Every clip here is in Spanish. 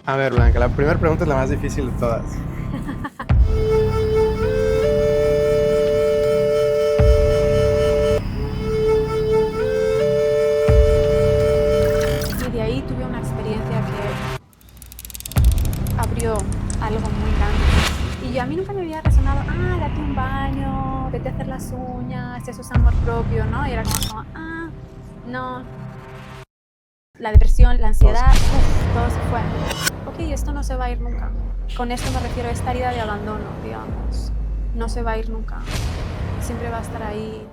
A ver, Blanca, la primera pregunta es la más difícil de todas. Y de ahí tuve una experiencia que abrió algo muy grande. Y a mí nunca me había resonado, date un baño, vete a hacer las uñas, eso es amor propio, ¿no? Y era como, no. La depresión, la ansiedad, todo se fue. Ok, esto no se va a ir nunca. Con esto me refiero a esta herida de abandono, digamos. No se va a ir nunca. Siempre va a estar ahí.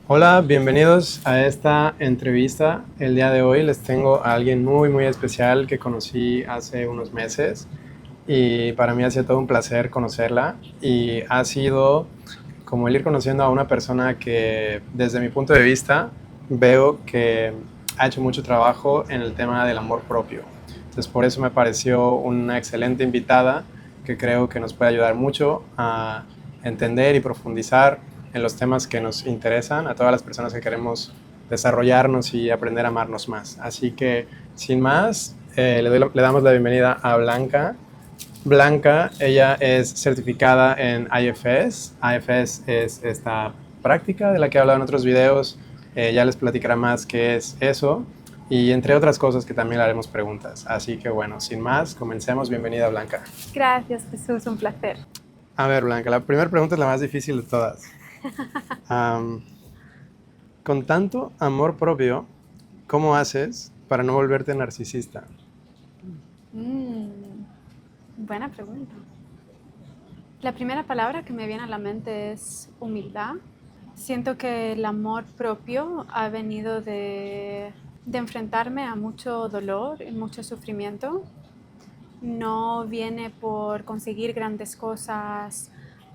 Hola, bienvenidos a esta entrevista. El día de hoy les tengo a alguien muy especial que conocí hace unos meses y para mí ha sido todo un placer conocerla y ha sido como el ir conociendo a una persona que desde mi punto de vista veo que ha hecho mucho trabajo en el tema del amor propio. Entonces por eso me pareció una excelente invitada que creo que nos puede ayudar mucho a entender y profundizar en los temas que nos interesan a todas las personas que queremos desarrollarnos y aprender a amarnos más. Así que sin más, le damos la bienvenida a Blanca. Blanca, ella es certificada en IFS. IFS es esta práctica de la que he hablado en otros videos. Ya les platicará más qué es eso y entre otras cosas que también le haremos preguntas. Así que bueno, sin más, comencemos. Bienvenida, Blanca. Gracias, Jesús, un placer. A ver, Blanca, la primera pregunta es la más difícil de todas. Um, con tanto amor propio, ¿cómo haces para no volverte narcisista? Buena pregunta. La primera palabra que me viene a la mente es humildad. Siento que el amor propio ha venido de enfrentarme a mucho dolor y mucho sufrimiento. No viene por conseguir grandes cosas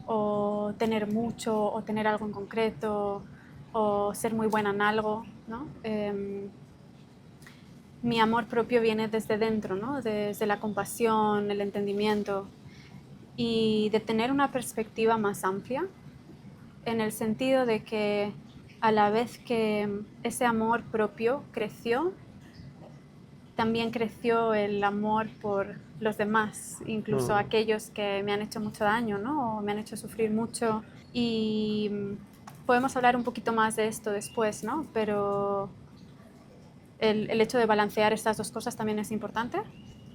o tener mucho o tener algo en concreto o ser muy buena en algo, ¿no? Mi amor propio viene desde dentro, ¿no? Desde la compasión, el entendimiento y de tener una perspectiva más amplia, en el sentido de que a la vez que ese amor propio creció, también creció el amor por los demás, incluso aquellos que me han hecho mucho daño, ¿no? O me han hecho sufrir mucho. Y podemos hablar un poquito más de esto después, ¿no? Pero el hecho de balancear estas dos cosas también es importante.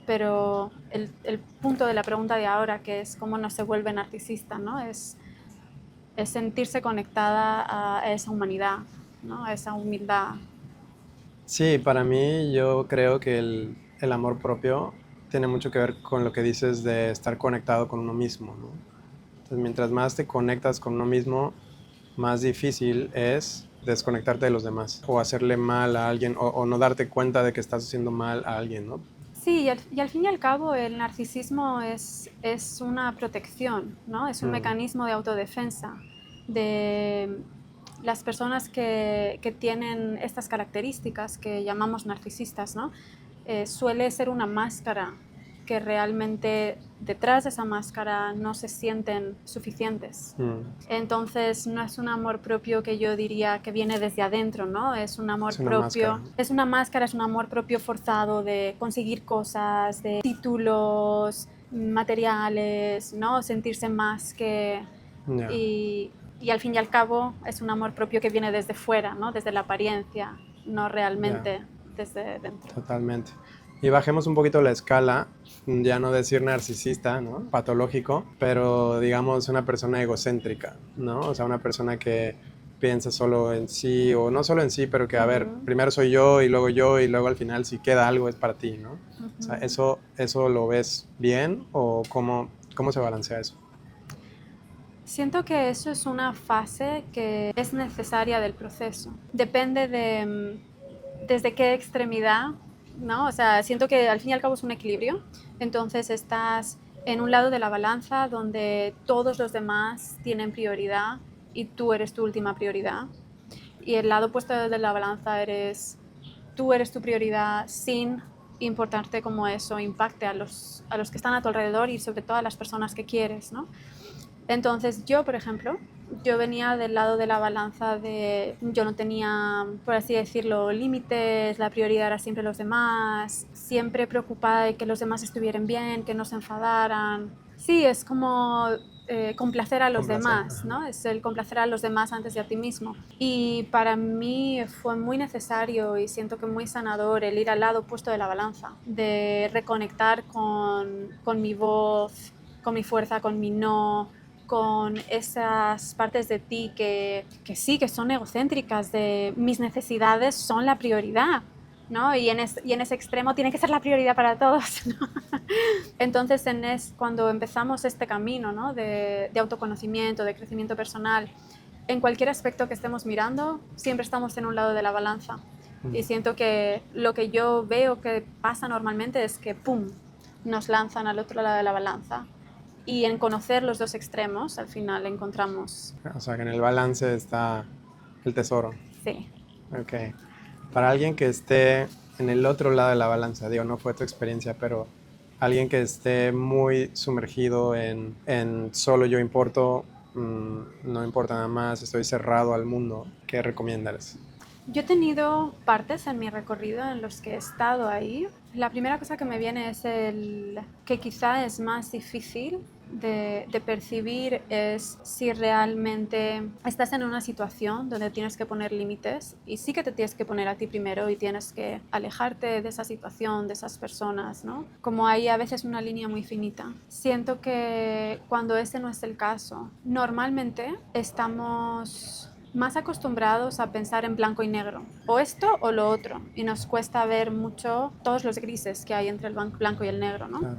Pero el punto de la pregunta de ahora, que es cómo no se vuelve narcisista, ¿no? Es sentirse conectada a esa humanidad, ¿no? A esa humildad. Sí, para mí yo creo que el amor propio tiene mucho que ver con lo que dices de estar conectado con uno mismo, ¿no? Entonces, mientras más te conectas con uno mismo, más difícil es desconectarte de los demás o hacerle mal a alguien o no darte cuenta de que estás haciendo mal a alguien, ¿no? Sí, y al fin y al cabo el narcisismo es una protección, ¿no? Es un mecanismo de autodefensa de las personas que tienen estas características que llamamos narcisistas, ¿no? Suele ser una máscara que realmente detrás de esa máscara no se sienten suficientes. Entonces no es un amor propio que yo diría que viene desde adentro, ¿no? Es un amor propio, máscara. es una máscara, es un amor propio forzado de conseguir cosas, de títulos materiales, ¿no? Sentirse más que... Yeah. Y al fin y al cabo es un amor propio que viene desde fuera, ¿no? Desde la apariencia, no realmente desde dentro. Totalmente. Y bajemos un poquito la escala, ya no decir narcisista, ¿no? Patológico, pero digamos una persona egocéntrica, ¿no? O sea, una persona que piensa solo en sí, o no solo en sí, pero que, a ver, primero soy yo, y luego al final si queda algo es para ti, ¿no? O sea, ¿eso lo ves bien o cómo se balancea eso? Siento que eso es una fase que es necesaria del proceso. Depende de desde qué extremidad, ¿no? O sea, siento que al fin y al cabo es un equilibrio. Entonces estás en un lado de la balanza donde todos los demás tienen prioridad y tú eres tu última prioridad. Y el lado opuesto de la balanza tú eres tu prioridad sin importarte cómo eso impacte a los que están a tu alrededor y sobre todo a las personas que quieres, ¿no? Entonces yo, por ejemplo, yo venía del lado de la balanza de yo no tenía, por así decirlo, límites, la prioridad era siempre los demás, siempre preocupada de que los demás estuvieran bien, que no se enfadaran. Sí, es como complacer a los Complacer. demás, Ajá. ¿no? Es el complacer a los demás antes de a ti mismo. Y para mí fue muy necesario y siento que muy sanador el ir al lado opuesto de la balanza, de reconectar con mi voz, con mi fuerza, con mi no, con esas partes de ti que sí, que son egocéntricas, de mis necesidades son la prioridad, ¿no? Y en ese extremo tiene que ser la prioridad para todos, ¿no? Entonces, cuando empezamos este camino, ¿no? de autoconocimiento, de crecimiento personal, en cualquier aspecto que estemos mirando, siempre estamos en un lado de la balanza. Y siento que lo que yo veo que pasa normalmente es que, ¡pum!, nos lanzan al otro lado de la balanza. Y en conocer los dos extremos, al final encontramos... O sea, que en el balance está el tesoro. Sí. Ok. Para alguien que esté en el otro lado de la balanza, digo, no fue tu experiencia, pero alguien que esté muy sumergido en solo yo importo, no importa nada más, estoy cerrado al mundo, ¿qué recomiendas? Yo he tenido partes en mi recorrido en los que he estado ahí. La primera cosa que me viene es el que quizá es más difícil de percibir es si realmente estás en una situación donde tienes que poner límites y sí que te tienes que poner a ti primero y tienes que alejarte de esa situación, de esas personas, ¿no? Como hay a veces una línea muy finita. Siento que cuando ese no es el caso, normalmente estamos más acostumbrados a pensar en blanco y negro, o esto o lo otro, y nos cuesta ver mucho todos los grises que hay entre el blanco y el negro, ¿no? Claro.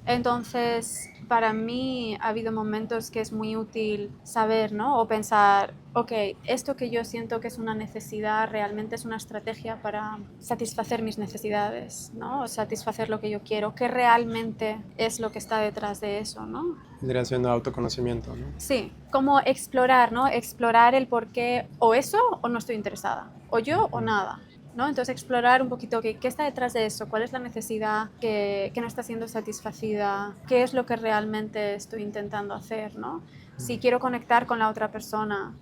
Entonces, para mí ha habido momentos que es muy útil saber, ¿no? O pensar, ok, esto que yo siento que es una necesidad realmente es una estrategia para satisfacer mis necesidades, ¿no? O satisfacer lo que yo quiero, qué realmente es lo que está detrás de eso, ¿no? Vendría siendo autoconocimiento, ¿no? Sí, como explorar, ¿no? Explorar el por qué o eso o no estoy interesada, o yo o nada, ¿no? Entonces explorar un poquito qué está detrás de eso, cuál es la necesidad que no está siendo satisfacida, qué es lo que realmente estoy intentando hacer, ¿no? Si quiero conectar con la otra persona,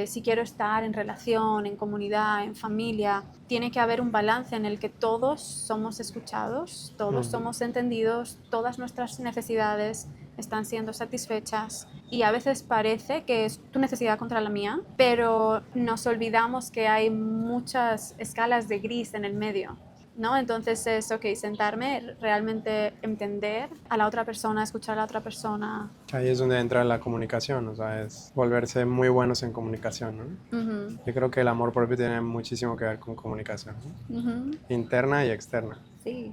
si quiero estar en relación, en comunidad, en familia, tiene que haber un balance en el que todos somos escuchados, todos somos entendidos, todas nuestras necesidades están siendo satisfechas y a veces parece que es tu necesidad contra la mía, pero nos olvidamos que hay muchas escalas de gris en el medio, ¿no? Entonces es, ok, sentarme, realmente entender a la otra persona, escuchar a la otra persona. Ahí es donde entra la comunicación, o sea, es volverse muy buenos en comunicación, ¿no? Yo creo que el amor propio tiene muchísimo que ver con comunicación, ¿no? Interna y externa. Sí.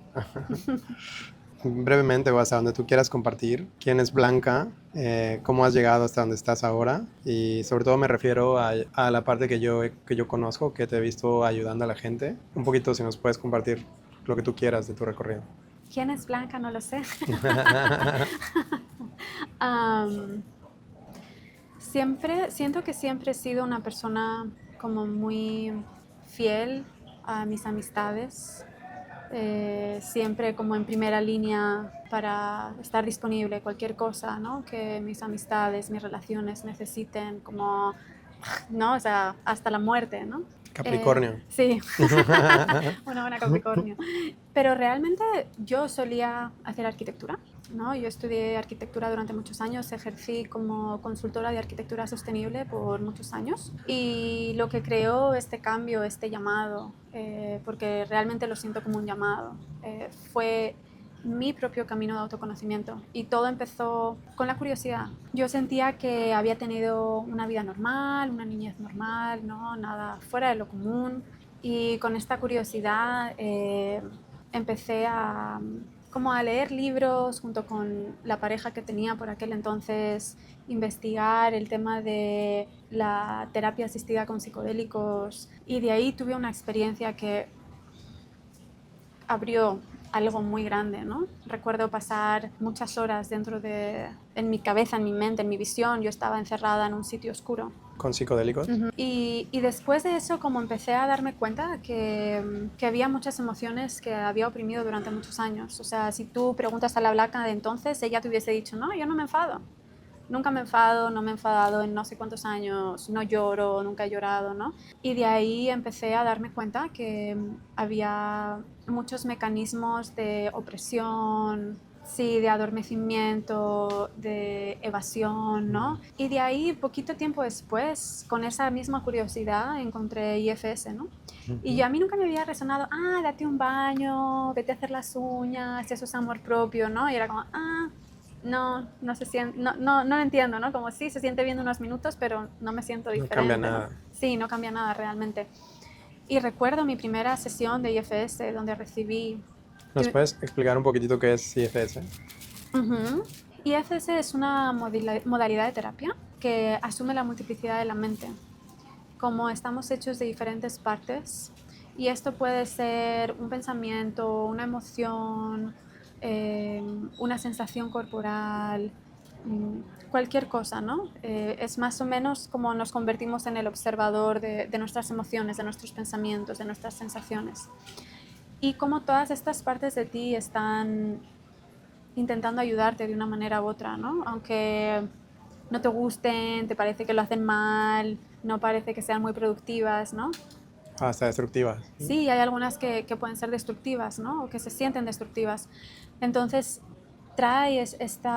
Brevemente o hasta donde tú quieras compartir, quién es Blanca, cómo has llegado hasta donde estás ahora y sobre todo me refiero a la parte que yo conozco, que te he visto ayudando a la gente. Un poquito si nos puedes compartir lo que tú quieras de tu recorrido. ¿Quién es Blanca? No lo sé. Siento que siempre he sido una persona como muy fiel a mis amistades, siempre como en primera línea para estar disponible cualquier cosa, ¿no? Que mis amistades, mis relaciones necesiten, como, ¿no? O sea, hasta la muerte, ¿no? Capricornio. Sí, una buena Capricornio. Pero realmente yo solía hacer arquitectura, ¿no? Yo estudié arquitectura durante muchos años, ejercí como consultora de arquitectura sostenible por muchos años y lo que creó este cambio, este llamado, porque realmente lo siento como un llamado, fue mi propio camino de autoconocimiento y todo empezó con la curiosidad. Yo sentía que había tenido una vida normal, una niñez normal, ¿no? Nada fuera de lo común y con esta curiosidad empecé como a leer libros junto con la pareja que tenía por aquel entonces, investigar el tema de la terapia asistida con psicodélicos y de ahí tuve una experiencia que abrió algo muy grande, ¿no? Recuerdo pasar muchas horas en mi cabeza, en mi mente, en mi visión. Yo estaba encerrada en un sitio oscuro. ¿Con psicodélicos? Y después de eso, como empecé a darme cuenta que había muchas emociones que había oprimido durante muchos años. O sea, si tú preguntas a la Blanca de entonces, ella te hubiese dicho, no, yo no me enfado. nunca me enfado, no me he enfadado en no sé cuántos años, no lloro, nunca he llorado, ¿no? Y de ahí empecé a darme cuenta que había muchos mecanismos de opresión, sí, de adormecimiento, de evasión, ¿no? Y de ahí, poquito tiempo después, con esa misma curiosidad, encontré IFS, ¿no? Y a mí nunca me había resonado, date un baño, vete a hacer las uñas, eso es amor propio, ¿no? Y era como, no se siente, no lo entiendo, ¿no? Como sí, se siente bien unos minutos, pero no me siento No diferente, cambia ¿no? nada. Sí, no cambia nada realmente. Y recuerdo mi primera sesión de IFS donde recibí... ¿Nos puedes explicar un poquitito qué es IFS? Ujú. IFS es una modalidad de terapia que asume la multiplicidad de la mente. Como estamos hechos de diferentes partes, y esto puede ser un pensamiento, una emoción, una sensación corporal, cualquier cosa, ¿no? Es más o menos como nos convertimos en el observador de nuestras emociones, de nuestros pensamientos, de nuestras sensaciones. Y como todas estas partes de ti están intentando ayudarte de una manera u otra, ¿no? Aunque no te gusten, te parece que lo hacen mal, no parece que sean muy productivas, ¿no? Hasta destructivas. Sí, hay algunas que pueden ser destructivas, ¿no? O que se sienten destructivas. Entonces, traes este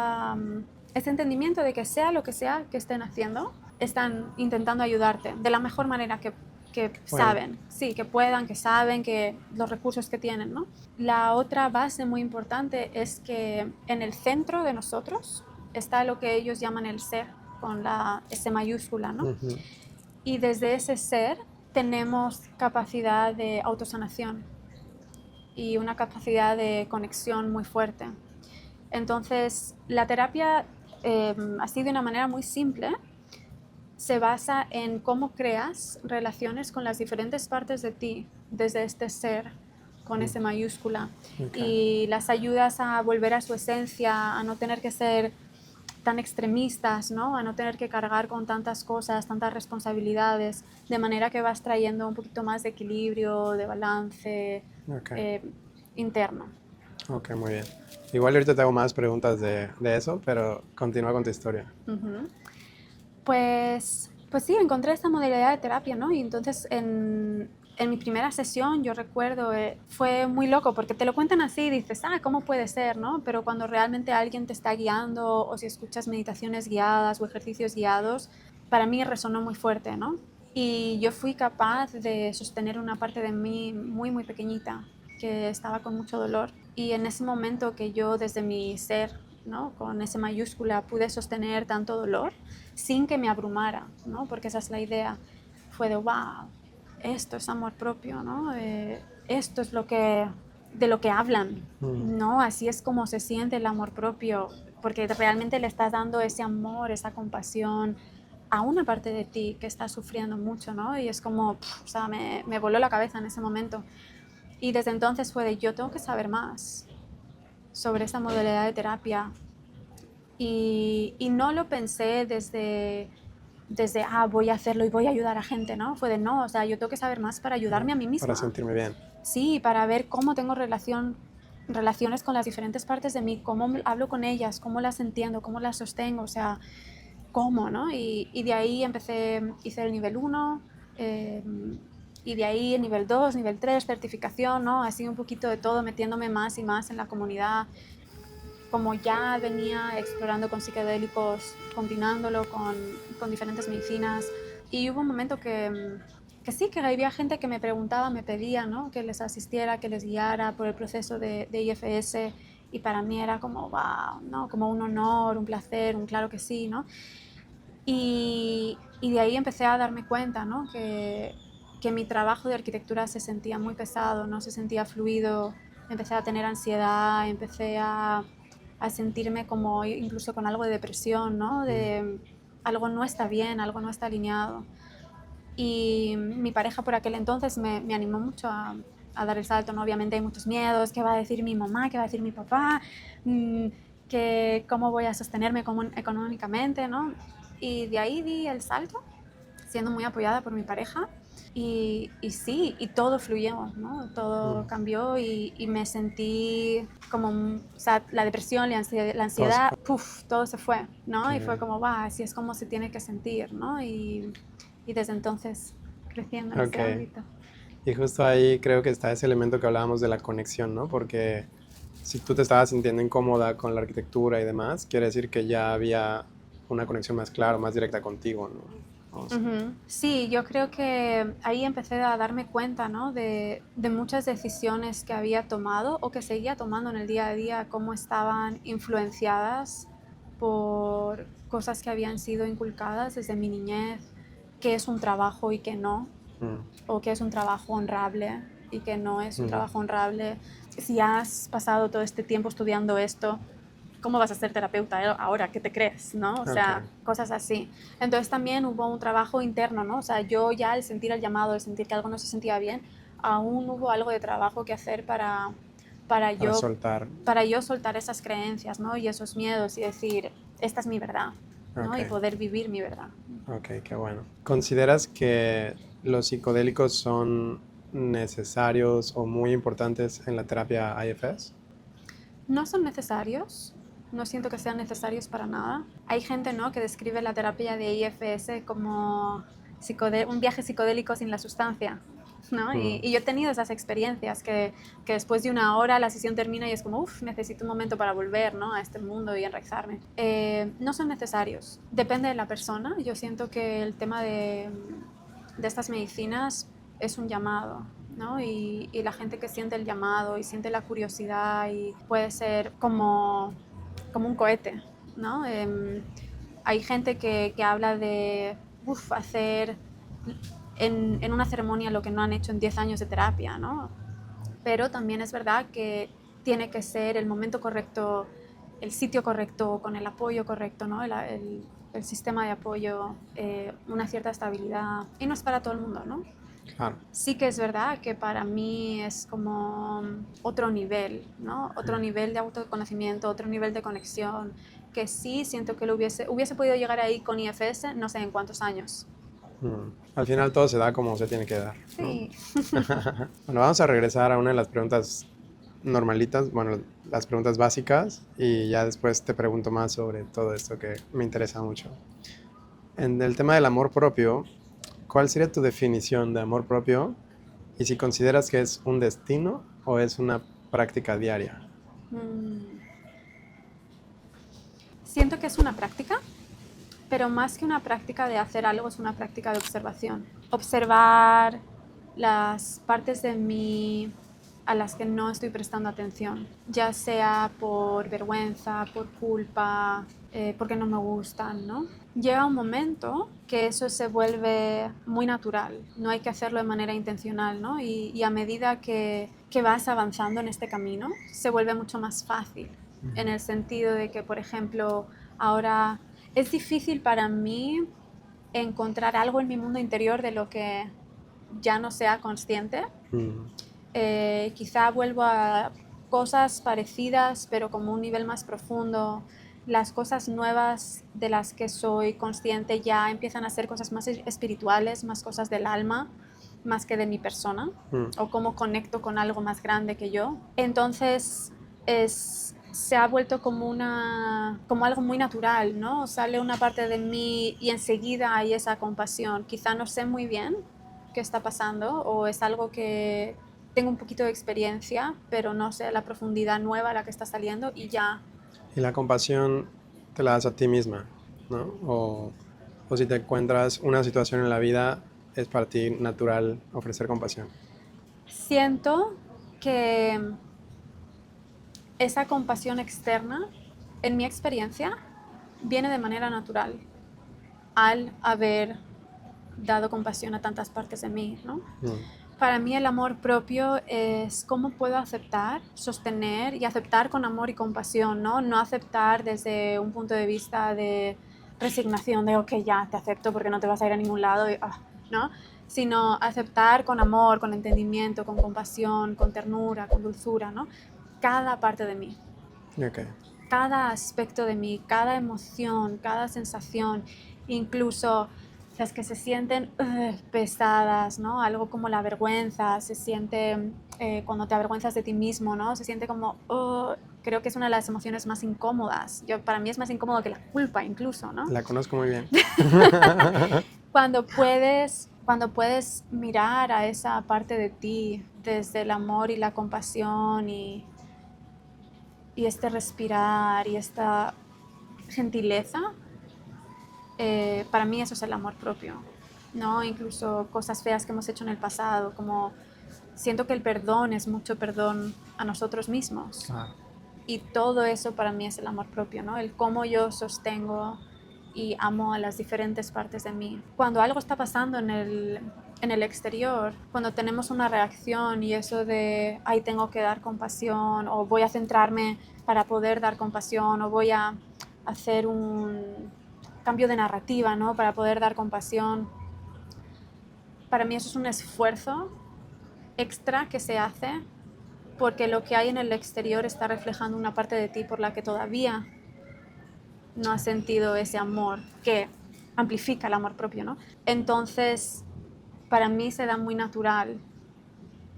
entendimiento de que sea lo que sea que estén haciendo, están intentando ayudarte de la mejor manera que saben, sí, que puedan, que saben, que los recursos que tienen, ¿no? La otra base muy importante es que en el centro de nosotros está lo que ellos llaman el ser, con la S mayúscula, ¿no? Y desde ese ser tenemos capacidad de autosanación y una capacidad de conexión muy fuerte. Entonces, la terapia, así de una manera muy simple, se basa en cómo creas relaciones con las diferentes partes de ti, desde este ser, con S mayúscula, y las ayudas a volver a su esencia, a no tener que ser tan extremistas, ¿no? A no tener que cargar con tantas cosas, tantas responsabilidades, de manera que vas trayendo un poquito más de equilibrio, de balance interno. Ok, muy bien. Igual ahorita te hago más preguntas de eso, pero continúa con tu historia. Pues sí, encontré esta modalidad de terapia, ¿no? Y entonces en mi primera sesión, yo recuerdo, fue muy loco porque te lo cuentan así y dices, ¿cómo puede ser, no? Pero cuando realmente alguien te está guiando o si escuchas meditaciones guiadas o ejercicios guiados, para mí resonó muy fuerte, ¿no? Y yo fui capaz de sostener una parte de mí muy, muy pequeñita que estaba con mucho dolor. Y en ese momento que yo desde mi ser, ¿no? Con S mayúscula, pude sostener tanto dolor sin que me abrumara, ¿no? Porque esa es la idea. Fue de, wow, esto es amor propio, ¿no? Esto es de lo que hablan, ¿no? Así es como se siente el amor propio, porque realmente le estás dando ese amor, esa compasión a una parte de ti que está sufriendo mucho, ¿no? Y es como, o sea, me voló la cabeza en ese momento. Y desde entonces fue de, yo tengo que saber más sobre esta modalidad de terapia. Y no lo pensé desde, voy a hacerlo y voy a ayudar a gente, ¿no? Fue de, no, o sea, yo tengo que saber más para ayudarme a mí misma. Para sentirme bien. Sí, para ver cómo tengo relaciones con las diferentes partes de mí, cómo hablo con ellas, cómo las entiendo, cómo las sostengo, o sea, cómo, ¿no? Y de ahí hice el nivel 1, y de ahí el nivel 2, nivel 3, certificación, ¿no? Así un poquito de todo, metiéndome más y más en la comunidad. Como ya venía explorando con psicodélicos, combinándolo con diferentes medicinas. Y hubo un momento que sí, que había gente que me preguntaba, me pedía, ¿no? Que les asistiera, que les guiara por el proceso de IFS. Y para mí era como, wow, ¿no? Como un honor, un placer, un claro que sí, ¿no? Y de ahí empecé a darme cuenta, ¿no? Que mi trabajo de arquitectura se sentía muy pesado, no se sentía fluido. Empecé a tener ansiedad, empecé a sentirme como incluso con algo de depresión, ¿no? De algo no está bien, algo no está alineado. Y mi pareja por aquel entonces me animó mucho a dar el salto, ¿no? Obviamente hay muchos miedos, ¿qué va a decir mi mamá? ¿Qué va a decir mi papá? Que cómo voy a sostenerme económicamente, ¿no? Y de ahí di el salto, siendo muy apoyada por mi pareja. Y sí, y todo fluyó, ¿no? Todo cambió y me sentí como, o sea, la depresión, la Todo se ansiedad, fue. puf, todo se fue, ¿no? Y fue Ok. como, va, así es como se tiene que sentir, ¿no? Y desde entonces creciendo en ese Ok. ámbito. Y justo ahí creo que está ese elemento que hablábamos de la conexión, ¿no? Porque si tú te estabas sintiendo incómoda con la arquitectura y demás, quiere decir que ya había una conexión más clara, más directa contigo, ¿no? O sea, Ujú. Sí, yo creo que ahí empecé a darme cuenta, ¿no? De muchas decisiones que había tomado o que seguía tomando en el día a día, cómo estaban influenciadas por cosas que habían sido inculcadas desde mi niñez, qué es un trabajo y qué no, mm, o qué es un trabajo honrable y qué no es un mm, trabajo honrable. Si has pasado todo este tiempo estudiando esto, ¿cómo vas a ser terapeuta ahora? ¿Qué te crees? ¿No? O ok, sea, cosas así. Entonces también hubo un trabajo interno, ¿no? O sea, yo ya al sentir el llamado, al sentir que algo no se sentía bien, aún hubo algo de trabajo que hacer para para yo, soltar, para yo soltar esas creencias, ¿no? Y esos miedos y decir, esta es mi verdad, ¿no? ok, Y poder vivir mi verdad. ok, qué bueno. ¿Consideras que los psicodélicos son necesarios o muy importantes en la terapia IFS? No son necesarios, no siento que sean necesarios para nada. Hay gente, ¿no?, que describe la terapia de IFS como un viaje psicodélico sin la sustancia, ¿no? Mm, Y yo he tenido esas experiencias que después de una hora la sesión termina y es como, uff, necesito un momento para volver, ¿no?, a este mundo y enraizarme. No son necesarios, depende de la persona. Yo siento que el tema de estas medicinas es un llamado, ¿no? Y la gente que siente el llamado y siente la curiosidad y puede ser como un cohete, ¿no? Hay gente que habla de hacer en una ceremonia lo que no han hecho en 10 años de terapia, ¿no? Pero también es verdad que tiene que ser el momento correcto, el sitio correcto, con el apoyo correcto, ¿no? El sistema de apoyo, una cierta estabilidad. Y no es para todo el mundo, ¿no? claro. Sí que es verdad que para mí es como otro nivel, ¿no? Otro nivel de autoconocimiento, otro nivel de conexión, que sí siento que hubiese podido llegar ahí con IFS no sé en cuántos años. Al final todo se da como se tiene que dar, ¿no? Sí. Bueno, vamos a regresar a una de las preguntas normalitas, bueno, las preguntas básicas, y ya después te pregunto más sobre todo esto que me interesa mucho. En el tema del amor propio, ¿cuál sería tu definición de amor propio? Y si consideras que es un destino o es una práctica diaria. Mm. Siento que es una práctica, pero más que una práctica de hacer algo, es una práctica de observación. Observar las partes de mí a las que no estoy prestando atención, ya sea por vergüenza, por culpa, porque no me gustan, ¿no? Llega un momento que eso se vuelve muy natural, no hay que hacerlo de manera intencional, ¿no? Y a medida que vas avanzando en este camino, se vuelve mucho más fácil, en el sentido de que, por ejemplo, ahora es difícil para mí encontrar algo en mi mundo interior de lo que ya no sea consciente. Mm, Quizá vuelvo a cosas parecidas, pero como un nivel más profundo. Las cosas nuevas de las que soy consciente ya empiezan a ser cosas más espirituales, más cosas del alma, más que de mi persona, mm, o cómo conecto con algo más grande que yo. Entonces se ha vuelto como algo muy natural, ¿no? Sale una parte de mí y enseguida hay esa compasión. Quizá no sé muy bien qué está pasando o es algo que tengo un poquito de experiencia, pero no sé la profundidad nueva a la que está saliendo y ya. Y la compasión te la das a ti misma, ¿no? O si te encuentras una situación en la vida, es para ti natural ofrecer compasión. Siento que esa compasión externa, en mi experiencia, viene de manera natural al haber dado compasión a tantas partes de mí, ¿no? Mm, Para mí el amor propio es cómo puedo aceptar, sostener y aceptar con amor y compasión, ¿no? No aceptar desde un punto de vista de resignación, de ok, ya te acepto porque no te vas a ir a ningún lado, ¿no? Sino aceptar con amor, con entendimiento, con compasión, con ternura, con dulzura, ¿no? Cada parte de mí, ok. cada aspecto de mí, cada emoción, cada sensación, incluso las que se sienten pesadas, ¿no? Algo como la vergüenza, se siente cuando te avergüenzas de ti mismo, ¿no? Se siente como, creo que es una de las emociones más incómodas. Para mí es más incómodo que la culpa incluso, ¿no? La conozco muy bien. Cuando puedes mirar a esa parte de ti desde el amor y la compasión y este respirar y esta gentileza, para mí eso es el amor propio, ¿no? Incluso cosas feas que hemos hecho en el pasado, como siento que el perdón es mucho perdón a nosotros mismos. Ah, Y todo eso para mí es el amor propio, ¿no? El cómo yo sostengo y amo a las diferentes partes de mí. Cuando algo está pasando en el exterior, cuando tenemos una reacción y eso de, ay, tengo que dar compasión, o voy a centrarme para poder dar compasión, o voy a hacer un cambio de narrativa, ¿no? Para poder dar compasión. Para mí eso es un esfuerzo extra que se hace porque lo que hay en el exterior está reflejando una parte de ti por la que todavía no has sentido ese amor que amplifica el amor propio, ¿no? Entonces, para mí se da muy natural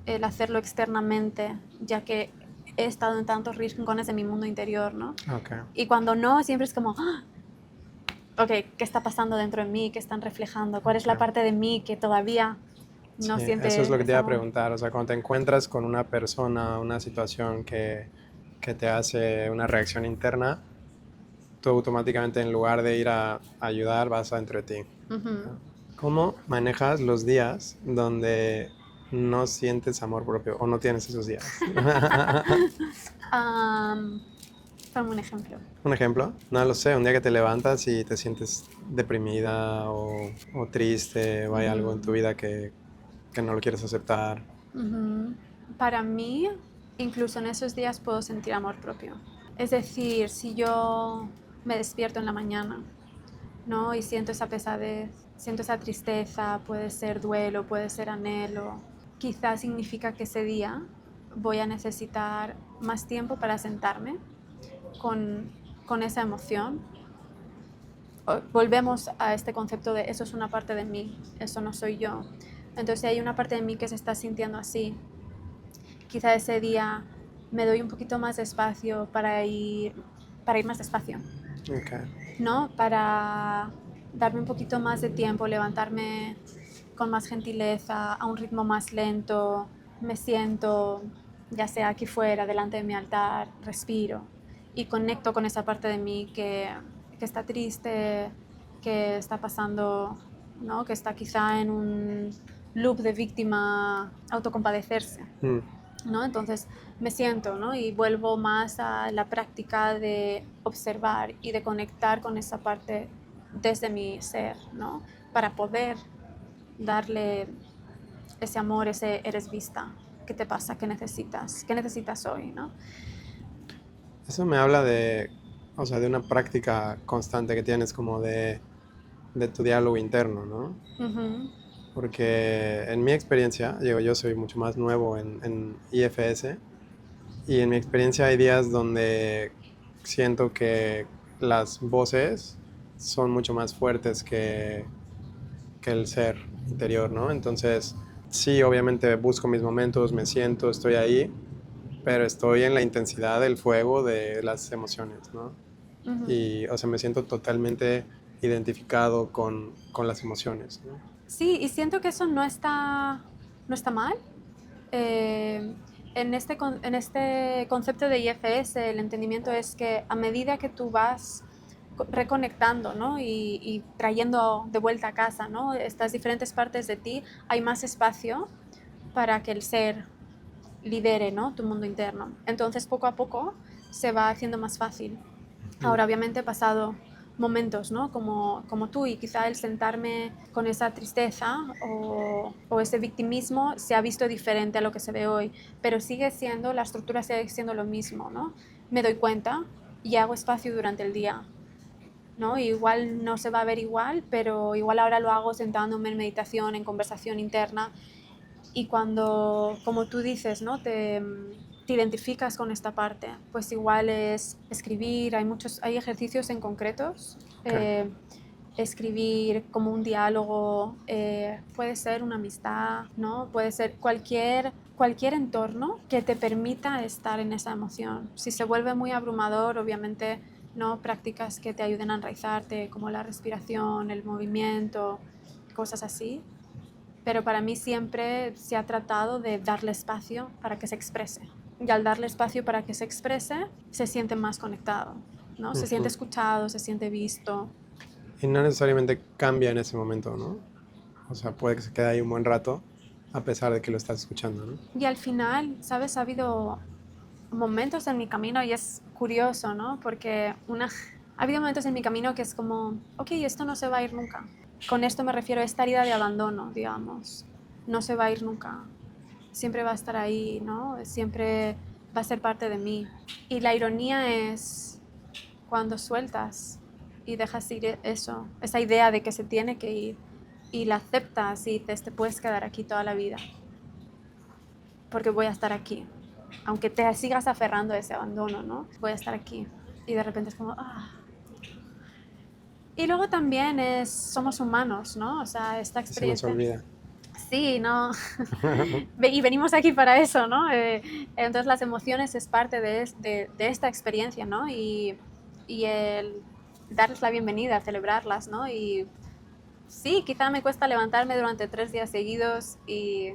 el hacerlo externamente, ya que he estado en tantos rincones de mi mundo interior, ¿no? okay. Y cuando no, siempre es como, ok, ¿qué está pasando dentro de mí? ¿Qué están reflejando? ¿Cuál es la parte de mí que todavía no Sí, siente eso es lo que te ese iba a amor? preguntar. O sea, cuando te encuentras con una persona, una situación que te hace una reacción interna, tú automáticamente en lugar de ir a ayudar vas adentro de ti. Uh-huh. ¿Cómo manejas los días donde no sientes amor propio o no tienes esos días? Ponme un ejemplo. Un ejemplo, no lo sé, un día que te levantas y te sientes deprimida o triste o hay algo en tu Uh-huh. vida que no lo quieres aceptar. Uh-huh. Para mí, incluso en esos días puedo sentir amor propio. Es decir, si yo me despierto en la mañana, ¿no? Y siento esa pesadez, siento esa tristeza, puede ser duelo, puede ser anhelo, quizás significa que ese día voy a necesitar más tiempo para sentarme con, con esa emoción. Volvemos a este concepto de eso es una parte de mí, eso no soy yo. Entonces si hay una parte de mí que se está sintiendo así, quizá ese día me doy un poquito más de espacio para ir más despacio, Okay. ¿no? Para darme un poquito más de tiempo, levantarme con más gentileza, a un ritmo más lento, me siento, ya sea aquí fuera, delante de mi altar, respiro y conecto con esa parte de mí que está triste, que está pasando, ¿no? Que está quizá en un loop de víctima, autocompadecerse. Mm. ¿No? Entonces me siento, ¿no? Y vuelvo más a la práctica de observar y de conectar con esa parte desde mi ser, ¿no? Para poder darle ese amor, ese eres vista. ¿Qué te pasa? ¿Qué necesitas? ¿Qué necesitas hoy? ¿No? Eso me habla de, o sea, de una práctica constante que tienes como de tu diálogo interno, ¿no? Uh-huh. Porque en mi experiencia, digo, yo soy mucho más nuevo en IFS y en mi experiencia hay días donde siento que las voces son mucho más fuertes que el ser interior, ¿no? Entonces, sí, obviamente busco mis momentos, me siento, estoy ahí, pero estoy en la intensidad del fuego de las emociones, ¿no? Uh-huh. Y, o sea, me siento totalmente identificado con las emociones, ¿no? Sí, y siento que eso no está mal. Eh, en este concepto de IFS, el entendimiento es que a medida que tú vas reconectando, ¿no? y trayendo de vuelta a casa, ¿no? Estas diferentes partes de ti, hay más espacio para que el ser lidere, ¿no? Tu mundo interno. Entonces, poco a poco se va haciendo más fácil. Ahora, obviamente, he pasado momentos, ¿no? Como tú, y quizá el sentarme con esa tristeza o ese victimismo se ha visto diferente a lo que se ve hoy, pero sigue siendo, la estructura sigue siendo lo mismo, ¿no? Me doy cuenta y hago espacio durante el día, ¿no? Igual no se va a ver igual, pero igual ahora lo hago sentándome en meditación, en conversación interna, y cuando, como tú dices, ¿no? te identificas con esta parte, pues igual es escribir, hay ejercicios en concretos Okay. escribir como un diálogo, puede ser una amistad, ¿no? Puede ser cualquier entorno que te permita estar en esa emoción. Si se vuelve muy abrumador, obviamente, ¿no? Prácticas que te ayuden a enraizarte, como la respiración, el movimiento, cosas así. Pero para mí siempre se ha tratado de darle espacio para que se exprese. Y al darle espacio para que se exprese, se siente más conectado, ¿no? Se siente escuchado, se siente visto. Y no necesariamente cambia en ese momento, ¿no? O sea, puede que se quede ahí un buen rato a pesar de que lo estás escuchando, ¿no? Y al final, ¿sabes? Ha habido momentos en mi camino y es curioso, ¿no? Porque ha habido momentos en mi camino que es como, ok, esto no se va a ir nunca. Con esto me refiero a esta herida de abandono, digamos. No se va a ir nunca. Siempre va a estar ahí, ¿no? Siempre va a ser parte de mí. Y la ironía es cuando sueltas y dejas ir eso, esa idea de que se tiene que ir y la aceptas y dices, te puedes quedar aquí toda la vida porque voy a estar aquí. Aunque te sigas aferrando a ese abandono, ¿no? Voy a estar aquí. Y de repente es como, ah. Y luego también somos humanos, ¿no? O sea, esta Se nos experiencia... olvida. Sí, ¿no? Y venimos aquí para eso, ¿no? Entonces las emociones es parte de esta experiencia, ¿no? Y el darles la bienvenida, celebrarlas, ¿no? Y sí, quizá me cuesta levantarme durante 3 días seguidos y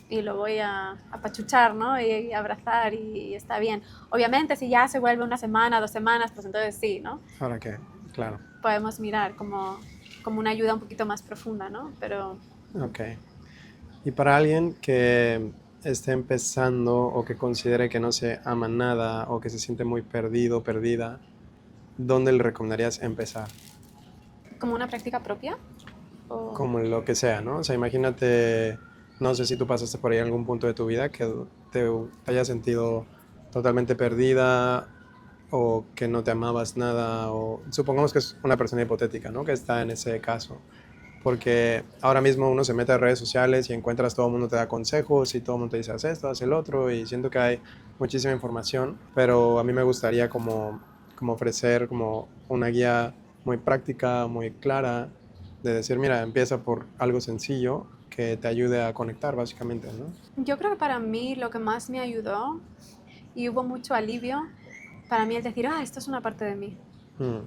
lo voy a apachuchar, ¿no? Y abrazar y está bien. Obviamente, si ya se vuelve una semana, 2 semanas, pues entonces sí, ¿no? Ahora que, claro. Podemos mirar como una ayuda un poquito más profunda, ¿no? Pero... Ok. Y para alguien que esté empezando o que considere que no se ama nada o que se siente muy perdido, perdida, ¿dónde le recomendarías empezar? ¿Como una práctica propia? O... Como lo que sea, ¿no? O sea, imagínate, no sé si tú pasaste por ahí en algún punto de tu vida que te hayas sentido totalmente perdida o que no te amabas nada, o supongamos que es una persona hipotética, ¿no? Que está en ese caso. Porque ahora mismo uno se mete a redes sociales y encuentras, todo el mundo te da consejos y todo el mundo te dice, haz esto, haz el otro, y siento que hay muchísima información, pero a mí me gustaría como ofrecer como una guía muy práctica, muy clara, de decir, mira, empieza por algo sencillo que te ayude a conectar, básicamente, ¿no? Yo creo que para mí lo que más me ayudó y hubo mucho alivio, para mí es decir, ah, esto es una parte de mí, Mm,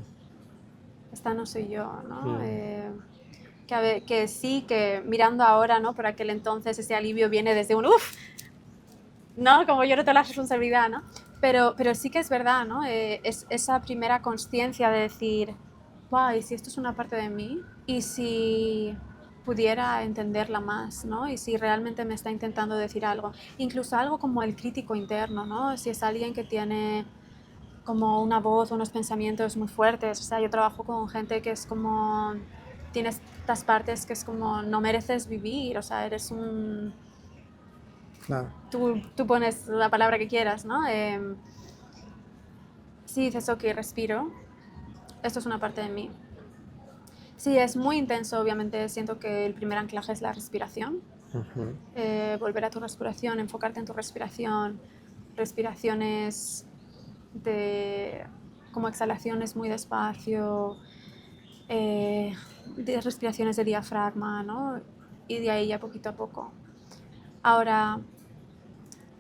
esta no soy yo, ¿no? mm, Que sí, que mirando ahora, ¿no? Por aquel entonces ese alivio viene desde un, uff, ¿no? Como yo no tengo la responsabilidad, ¿no? Pero sí que es verdad, ¿no? Es esa primera consciencia de decir, wow, ¿y si esto es una parte de mí? ¿Y si pudiera entenderla más, ¿no? Y si realmente me está intentando decir algo. Incluso algo como el crítico interno, ¿no? Si es alguien que tiene como una voz, unos pensamientos muy fuertes. O sea, yo trabajo con gente que es como, tiene estas partes que es como, no mereces vivir, o sea, eres un... claro. Tú pones la palabra que quieras, ¿no? Si dices, ok, respiro, esto es una parte de mí. Si es muy intenso, obviamente siento que el primer anclaje es la respiración. Ujú. Volver a tu respiración, enfocarte en tu respiración, respiraciones como exhalaciones muy despacio, de respiraciones de diafragma, ¿no? Y de ahí ya poquito a poco. Ahora,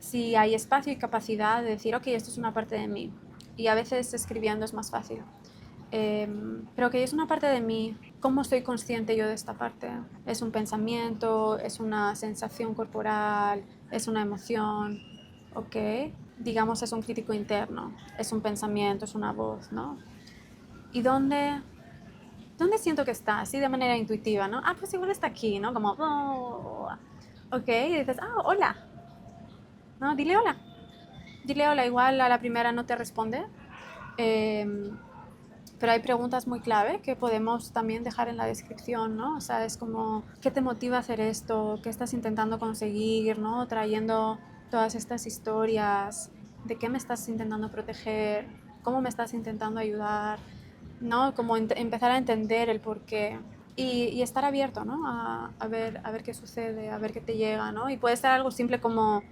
si hay espacio y capacidad de decir, ok, esto es una parte de mí, y a veces escribiendo es más fácil, pero que es una parte de mí, ¿cómo soy consciente yo de esta parte? ¿Es un pensamiento? ¿Es una sensación corporal? ¿Es una emoción? ¿Ok? Digamos, es un crítico interno, es un pensamiento, es una voz, ¿no? ¿Y dónde siento que está? Así de manera intuitiva, ¿no? Ah, pues igual está aquí, ¿no? Como, oh, ok, y dices, ah, hola, ¿no? Dile hola. Dile hola, igual a la primera no te responde, eh, pero hay preguntas muy clave que podemos también dejar en la descripción, ¿no? O sea, es como, ¿qué te motiva a hacer esto? ¿Qué estás intentando conseguir, ¿no? Trayendo todas estas historias, ¿de qué me estás intentando proteger? ¿Cómo me estás intentando ayudar? ¿No? Como empezar a entender el porqué. Y estar abierto, ¿no? A ver qué sucede, a ver qué te llega, ¿no? Y puede ser algo simple como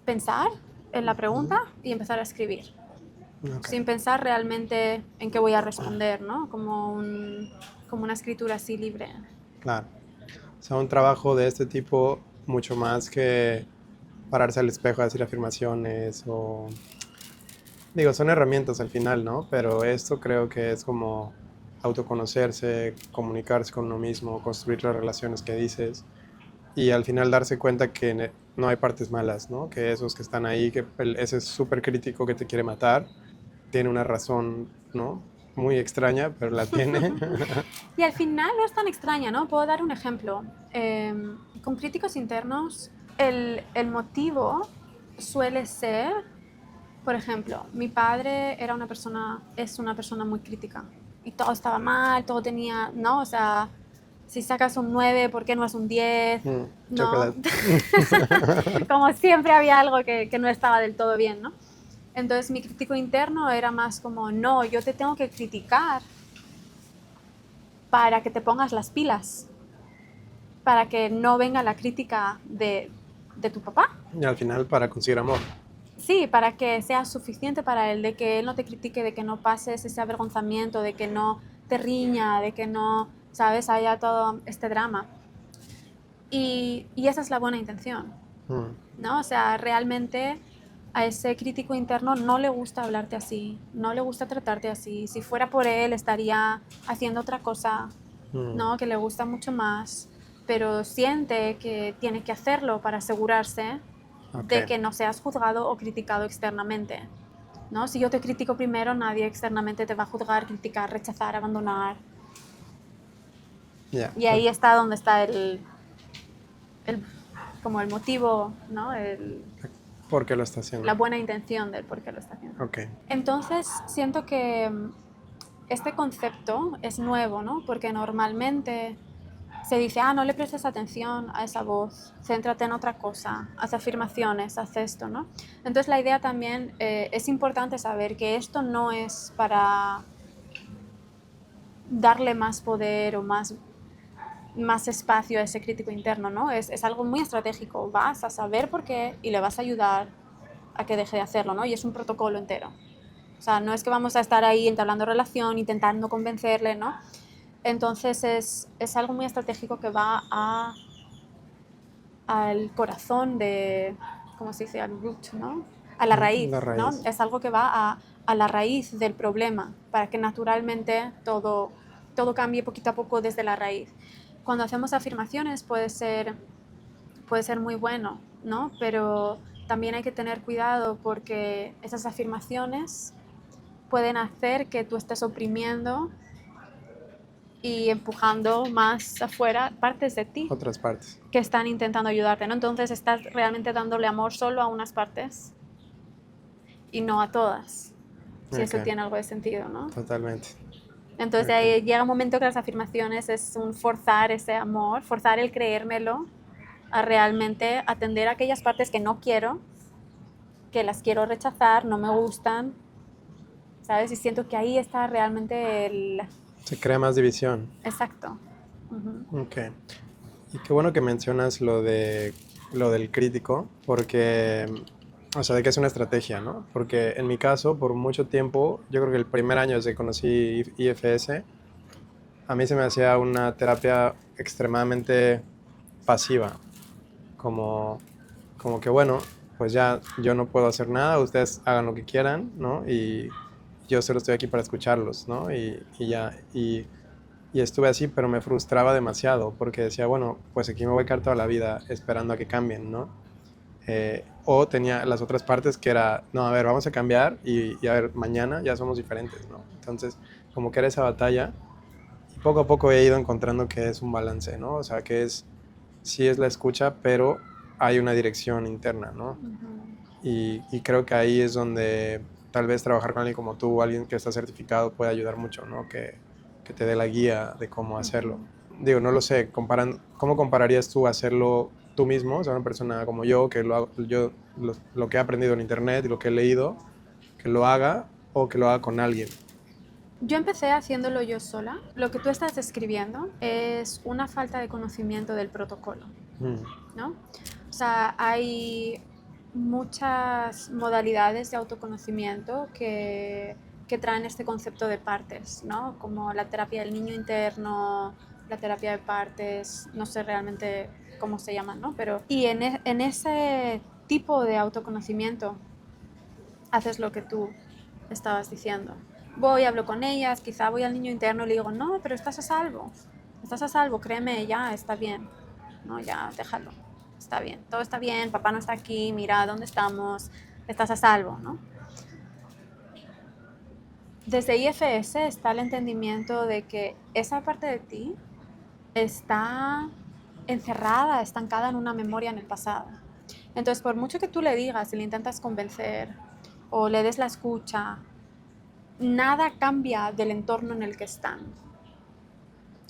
pensar en la pregunta y empezar a escribir. Ok, sin pensar realmente en qué voy a responder, ¿no? Como una escritura así libre. claro. O sea, un trabajo de este tipo, mucho más que pararse al espejo a decir afirmaciones o... Digo, son herramientas al final, ¿no? Pero esto creo que es como autoconocerse, comunicarse con uno mismo, construir las relaciones que dices y al final darse cuenta que no hay partes malas, ¿no? Que esos que están ahí, que ese súper crítico que te quiere matar, tiene una razón, ¿no? Muy extraña, pero la tiene. Y al final no es tan extraña, ¿no? Puedo dar un ejemplo. Con críticos internos, el motivo suele ser, por ejemplo, mi padre es una persona muy crítica y todo estaba mal, todo tenía, ¿no? O sea, si sacas un 9, ¿por qué no es un 10? ¿No? Chocolate. Como siempre había algo que no estaba del todo bien, ¿no? Entonces mi crítico interno era más como, no, yo te tengo que criticar para que te pongas las pilas, para que no venga la crítica de tu papá. Y al final para conseguir amor. Sí, para que sea suficiente para él, de que él no te critique, de que no pases ese avergonzamiento, de que no te riña, de que no, ¿sabes?, haya todo este drama. Y esa es la buena intención, Mm, ¿no? O sea, realmente a ese crítico interno no le gusta hablarte así, no le gusta tratarte así. Si fuera por él, estaría haciendo otra cosa, mm, ¿no? Que le gusta mucho más, pero siente que tiene que hacerlo para asegurarse ok, de que no seas juzgado o criticado externamente, ¿no? Si yo te critico primero, nadie externamente te va a juzgar, criticar, rechazar, abandonar. ya. Y ahí está donde está el como el motivo, ¿no? ¿Por qué lo está haciendo? La buena intención del por qué lo está haciendo. Ok, Entonces, siento que este concepto es nuevo, ¿no? Porque normalmente se dice, no le prestes atención a esa voz, céntrate en otra cosa, haz afirmaciones, haz esto, ¿no? Entonces la idea también es importante saber que esto no es para darle más poder o más espacio a ese crítico interno, ¿no? Es algo muy estratégico, vas a saber por qué y le vas a ayudar a que deje de hacerlo, ¿no? Y es un protocolo entero. O sea, no es que vamos a estar ahí entablando relación, intentando convencerle, ¿no? Entonces es algo muy estratégico que va al corazón de, ¿cómo se dice? Al root, ¿no? A la la raíz, ¿no? raíz. Es algo que va a la raíz del problema, para que naturalmente todo cambie poquito a poco desde la raíz. Cuando hacemos afirmaciones puede ser muy bueno, ¿no? Pero también hay que tener cuidado porque esas afirmaciones pueden hacer que tú estés oprimiendo y empujando más afuera partes de ti Otras partes. que están intentando ayudarte, ¿no? Entonces estás realmente dándole amor solo a unas partes y no a todas, si Ok, eso tiene algo de sentido, ¿no? totalmente. Entonces Ok, ahí llega un momento que las afirmaciones es un forzar ese amor, forzar el creérmelo, a realmente atender a aquellas partes que no quiero, que las quiero rechazar, no me gustan, ¿sabes? Y siento que ahí está realmente el... se crea más división. Exacto. Uh-huh. Ok. Y qué bueno que mencionas lo del crítico, porque, o sea, de que es una estrategia, ¿no? Porque en mi caso, por mucho tiempo, yo creo que el primer año desde que conocí IFS, a mí se me hacía una terapia extremadamente pasiva, como, como que, bueno, pues ya yo no puedo hacer nada, ustedes hagan lo que quieran, ¿no? Y yo solo estoy aquí para escucharlos, ¿no? Y ya, y estuve así, pero me frustraba demasiado porque decía, bueno, pues aquí me voy a quedar toda la vida esperando a que cambien, ¿no? O tenía las otras partes que era, no, a ver, vamos a cambiar y a ver, mañana ya somos diferentes, ¿no? Entonces, como que era esa batalla y poco a poco he ido encontrando que es un balance, ¿no? O sea, que sí es la escucha, pero hay una dirección interna, ¿no? Uh-huh. Y creo que ahí es donde tal vez trabajar con alguien como tú, alguien que está certificado, puede ayudar mucho, ¿no? Que te dé la guía de cómo hacerlo. Uh-huh. Digo, no lo sé, ¿cómo compararías tú hacerlo tú mismo, o sea, una persona como yo, que lo que he aprendido en internet y lo que he leído, que lo haga o que lo haga con alguien? Yo empecé haciéndolo yo sola. Lo que tú estás describiendo es una falta de conocimiento del protocolo, Mm, ¿no? O sea, hay muchas modalidades de autoconocimiento que traen este concepto de partes, ¿no? Como la terapia del niño interno, la terapia de partes, no sé realmente cómo se llaman, ¿no? Pero, y en ese tipo de autoconocimiento haces lo que tú estabas diciendo. Voy, hablo con ellas, quizá voy al niño interno y le digo, no, pero estás a salvo, créeme, ya está bien, no, ya déjalo, está bien, todo está bien, papá no está aquí, mira dónde estamos, estás a salvo, ¿no? Desde IFS está el entendimiento de que esa parte de ti está encerrada, estancada en una memoria en el pasado. Entonces, por mucho que tú le digas y le intentas convencer o le des la escucha, nada cambia del entorno en el que están,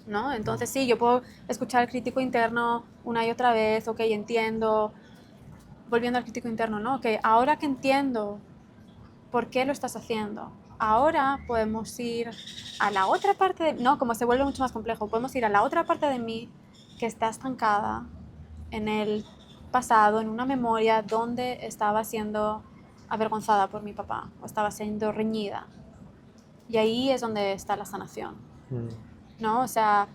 ¿no? Entonces sí, yo puedo escuchar al crítico interno una y otra vez, ok, entiendo, volviendo al crítico interno, ¿no? Ok, ahora que entiendo por qué lo estás haciendo, ahora podemos ir a la otra parte de, no, como se vuelve mucho más complejo, podemos ir a la otra parte de mí que está estancada en el pasado, en una memoria donde estaba siendo avergonzada por mi papá o estaba siendo reñida. Y ahí es donde está la sanación, ¿no? O sea,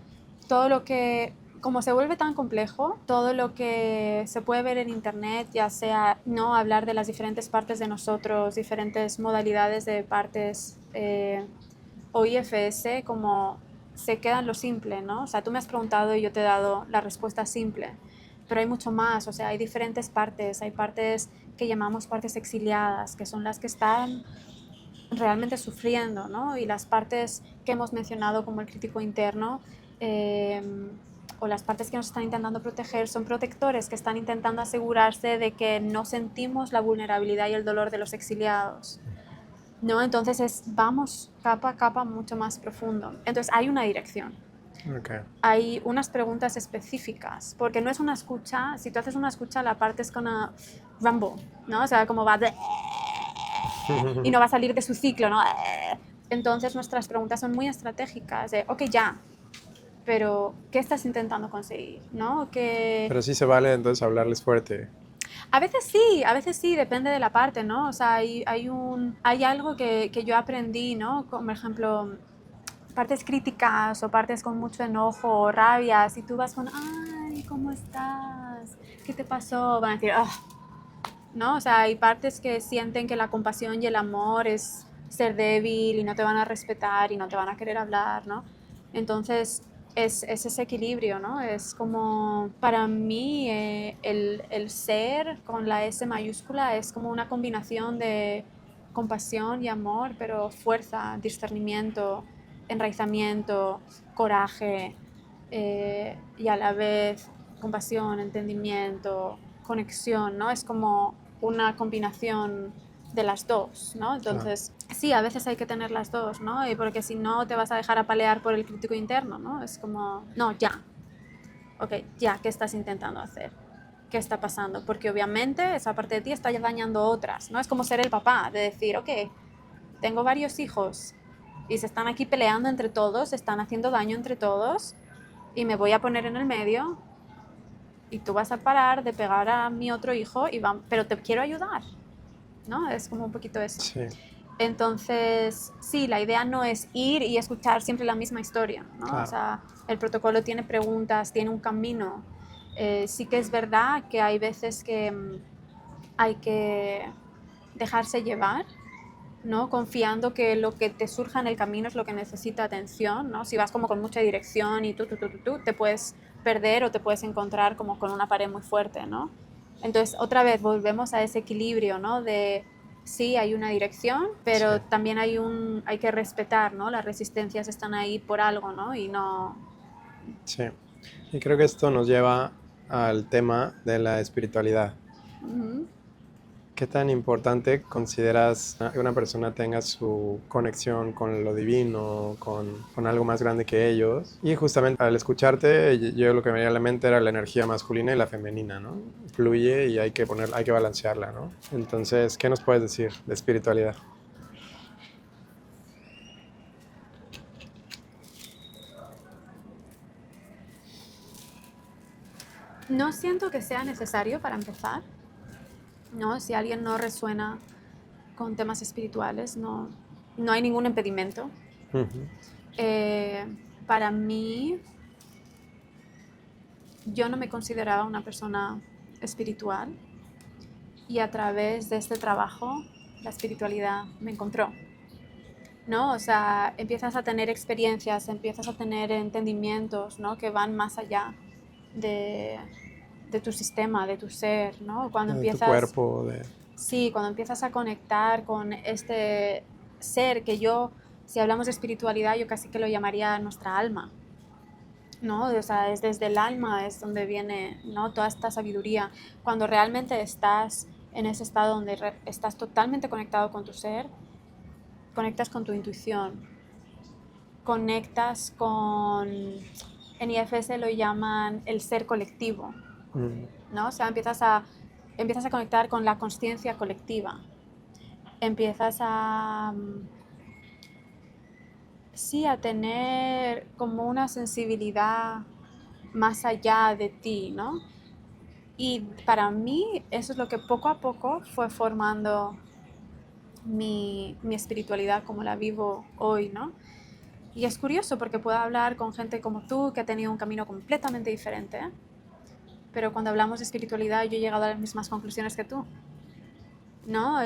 todo lo que, como se vuelve tan complejo, todo lo que se puede ver en internet, ya sea, ¿no? Hablar de las diferentes partes de nosotros, diferentes modalidades de partes o IFS, como se queda en lo simple, ¿no? O sea, tú me has preguntado y yo te he dado la respuesta simple, pero hay mucho más, o sea, hay diferentes partes, hay partes que llamamos partes exiliadas, que son las que están realmente sufriendo, ¿no? Y las partes que hemos mencionado como el crítico interno eh, o las partes que nos están intentando proteger son protectores que están intentando asegurarse de que no sentimos la vulnerabilidad y el dolor de los exiliados, ¿no? Entonces vamos capa a capa mucho más profundo. Entonces hay una dirección. Okay. Hay unas preguntas específicas, porque no es una escucha, si tú haces una escucha la parte es con una rumble, ¿no? O sea, como va de y no va a salir de su ciclo, ¿no? Entonces nuestras preguntas son muy estratégicas, de, ok, ya, pero ¿qué estás intentando conseguir? ¿No? Que Pero sí se vale entonces hablarles fuerte. a veces sí, depende de la parte, ¿no? O sea, hay algo que yo aprendí, ¿no? Como por ejemplo, partes críticas o partes con mucho enojo o rabia, si tú vas con, ay, ¿cómo estás? ¿Qué te pasó? Van a decir, ah, ¿no? O sea, hay partes que sienten que la compasión y el amor es ser débil y no te van a respetar y no te van a querer hablar, ¿no? Entonces, es ese equilibrio, ¿no? Es como, para mí, el ser con la S mayúscula es como una combinación de compasión y amor, pero fuerza, discernimiento, enraizamiento, coraje, y a la vez compasión, entendimiento, conexión, ¿no? Es como una combinación de las dos, ¿no? Entonces, sí, a veces hay que tener las dos, ¿no? Y porque si no te vas a dejar apalear por el crítico interno, ¿no? Es como, no, ya, ok, ya, ¿qué estás intentando hacer? ¿Qué está pasando? Porque obviamente esa parte de ti está dañando otras, ¿no? Es como ser el papá, de decir, ok, tengo varios hijos y se están aquí peleando entre todos, se están haciendo daño entre todos y me voy a poner en el medio y tú vas a parar de pegar a mi otro hijo, pero te quiero ayudar, ¿no? Es como un poquito eso. Sí. Entonces, sí, la idea no es ir y escuchar siempre la misma historia, ¿no? Claro. O sea, el protocolo tiene preguntas, tiene un camino. Sí que es verdad que hay veces que hay que dejarse llevar, ¿no? Confiando que lo que te surja en el camino es lo que necesita atención, ¿no? Si vas como con mucha dirección y tú, te puedes perder o te puedes encontrar como con una pared muy fuerte, ¿no? Entonces, otra vez volvemos a ese equilibrio, ¿no? De sí, hay una dirección, pero Sí. también hay que respetar, ¿no? Las resistencias están ahí por algo, ¿no? Y no... Sí. Y creo que esto nos lleva al tema de la espiritualidad. Uh-huh. ¿Qué tan importante consideras que una persona tenga su conexión con lo divino, con algo más grande que ellos? Y justamente al escucharte, yo lo que me venía a la mente era la energía masculina y la femenina, ¿no? Fluye y hay que balancearla, ¿no? Entonces, ¿qué nos puedes decir de espiritualidad? No siento que sea necesario para empezar. ¿no? Si alguien no resuena con temas espirituales, no hay ningún impedimento. Ujú. Eh, para mí, yo no me consideraba una persona espiritual y a través de este trabajo la espiritualidad me encontró, ¿no? O sea, empiezas a tener experiencias, empiezas a tener entendimientos, ¿no? Que van más allá de, de tu sistema, de tu ser, ¿no? Cuando De tu empiezas, cuerpo, de... sí, cuando empiezas a conectar con este ser que yo, si hablamos de espiritualidad, yo casi que lo llamaría nuestra alma, ¿no? O sea, es desde el alma es donde viene, ¿no? Toda esta sabiduría. Cuando realmente estás en ese estado donde estás totalmente conectado con tu ser, conectas con tu intuición, conectas con, en IFS lo llaman el ser colectivo, Mm. ¿no? O sea, empiezas a conectar con la conciencia colectiva, empiezas a, sí, a tener como una sensibilidad más allá de ti, ¿no? Y para mí eso es lo que poco a poco fue formando mi espiritualidad como la vivo hoy, ¿no? Y es curioso porque puedo hablar con gente como tú que ha tenido un camino completamente diferente, pero cuando hablamos de espiritualidad yo he llegado a las mismas conclusiones que tú, ¿no?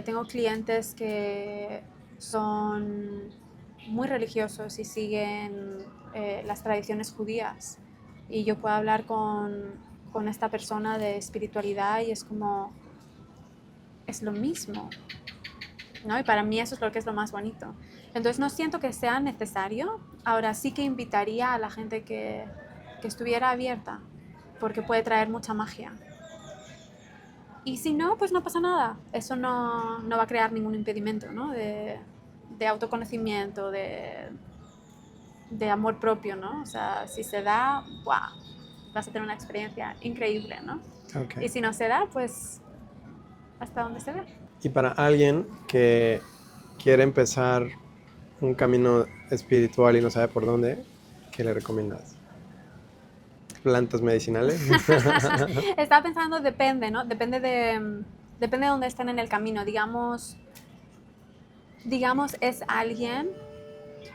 Tengo clientes que son muy religiosos y siguen las tradiciones judías y yo puedo hablar con esta persona de espiritualidad y es como, es lo mismo, ¿no? Y para mí eso es lo que es lo más bonito. Entonces no siento que sea necesario. Ahora sí que invitaría a la gente que estuviera abierta, porque puede traer mucha magia. Y si no, pues no pasa nada. Eso no va a crear ningún impedimento, ¿no? De autoconocimiento, de amor propio, ¿no? O sea, si se da, ¡buah! Vas a tener una experiencia increíble, ¿no? Ok. Y si no se da, pues hasta donde se ve. Y para alguien que quiere empezar un camino espiritual y no sabe por dónde, ¿qué le recomiendas? ¿Plantas medicinales? Estaba pensando, depende, ¿no? Depende de dónde estén en el camino. Digamos, es alguien.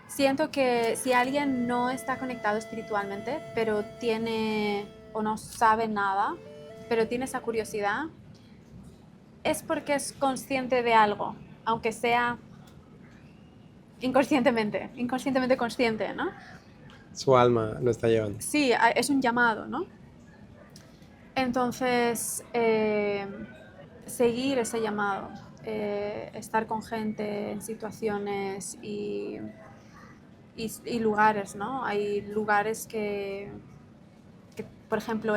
Siento que si alguien no está conectado espiritualmente, pero tiene o no sabe nada, pero tiene esa curiosidad, es porque es consciente de algo, aunque sea inconscientemente consciente, ¿no? Su alma lo está llevando. Sí, es un llamado, ¿no? Entonces, seguir ese llamado, estar con gente en situaciones y lugares, ¿no? Hay lugares que por ejemplo,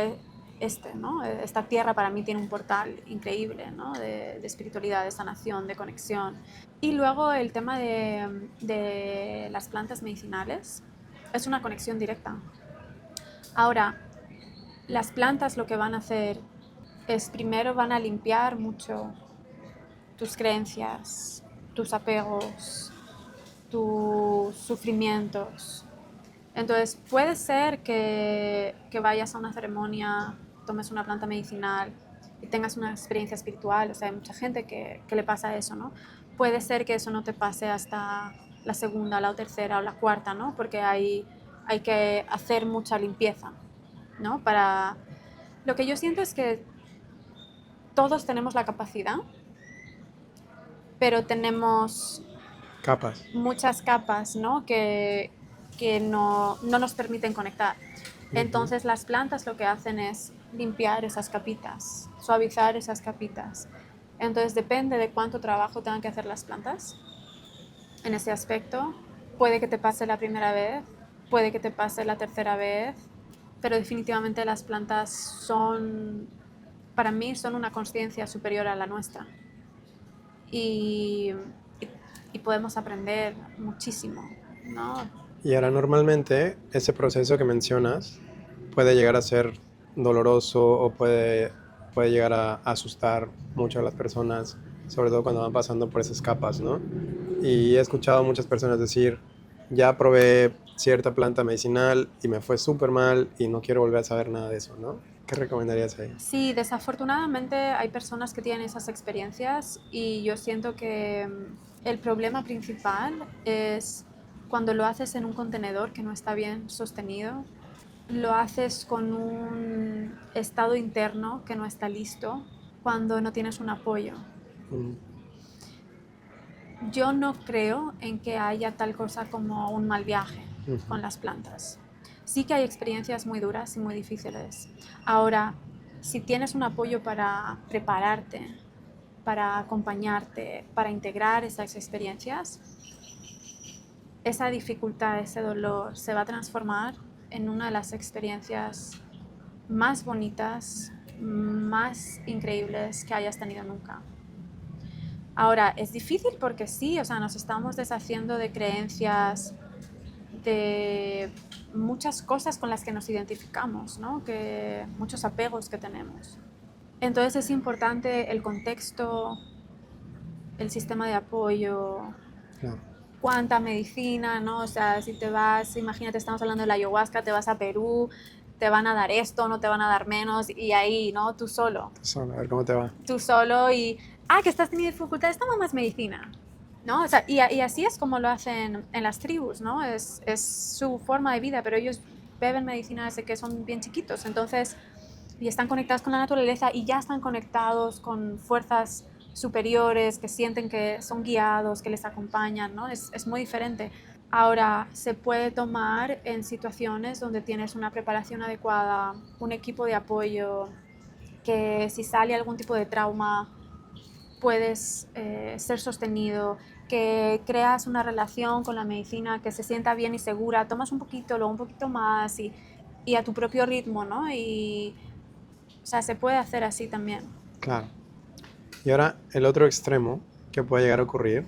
¿no? Esta tierra para mí tiene un portal increíble, ¿no? De espiritualidad, de sanación, de conexión. Y luego el tema de las plantas medicinales es una conexión directa. Ahora, las plantas lo que van a hacer es primero van a limpiar mucho tus creencias, tus apegos, tus sufrimientos. Entonces puede ser que vayas a una ceremonia, tomes una planta medicinal y tengas una experiencia espiritual. O sea, hay mucha gente que le pasa eso, ¿no? Puede ser que eso no te pase hasta la segunda, la tercera o la cuarta, ¿no? Porque hay que hacer mucha limpieza, ¿no? Lo que yo siento es que todos tenemos la capacidad, pero tenemos Capas. muchas capas, ¿no? Que no nos permiten conectar. Ujú. Entonces las plantas lo que hacen es limpiar esas capitas, suavizar esas capitas. Entonces depende de cuánto trabajo tengan que hacer las plantas en ese aspecto. Puede que te pase la primera vez, puede que te pase la tercera vez, pero definitivamente las plantas son, para mí, son una conciencia superior a la nuestra. Y, y podemos aprender muchísimo, ¿no? Y ahora normalmente ese proceso que mencionas puede llegar a ser doloroso o puede llegar a asustar mucho a las personas, sobre todo cuando van pasando por esas capas, ¿no? Y he escuchado a muchas personas decir, ya probé cierta planta medicinal y me fue súper mal y no quiero volver a saber nada de eso, ¿no? ¿Qué recomendarías ahí? Sí, desafortunadamente hay personas que tienen esas experiencias y yo siento que el problema principal es cuando lo haces en un contenedor que no está bien sostenido, lo haces con un estado interno que no está listo, cuando no tienes un apoyo. Mm, Yo no creo en que haya tal cosa como un mal viaje ujú, con las plantas. Sí que hay experiencias muy duras y muy difíciles. Ahora, si tienes un apoyo para prepararte, para acompañarte, para integrar esas experiencias, esa dificultad, ese dolor se va a transformar en una de las experiencias más bonitas, más increíbles que hayas tenido nunca. Ahora, es difícil porque sí, o sea, nos estamos deshaciendo de creencias, de muchas cosas con las que nos identificamos, ¿no? Que, muchos apegos que tenemos. Entonces es importante el contexto, el sistema de apoyo, claro. cuánta medicina, ¿no? O sea, si te vas, imagínate, estamos hablando de la ayahuasca, te vas a Perú, te van a dar esto, no te van a dar menos, y ahí, ¿no? Solo, a ver cómo te va. Tú solo y, que estás teniendo dificultades, toma más medicina, ¿no? O sea, y así es como lo hacen en las tribus, ¿no? Es su forma de vida, pero ellos beben medicina desde que son bien chiquitos, entonces, y están conectados con la naturaleza y ya están conectados con fuerzas superiores que sienten que son guiados, que les acompañan, ¿no? Es muy diferente. Ahora, se puede tomar en situaciones donde tienes una preparación adecuada, un equipo de apoyo, que si sale algún tipo de trauma puedes ser sostenido, que creas una relación con la medicina que se sienta bien y segura, tomas un poquito, luego un poquito más y a tu propio ritmo, ¿no? Y, o sea, se puede hacer así también. Claro. Y ahora el otro extremo que puede llegar a ocurrir,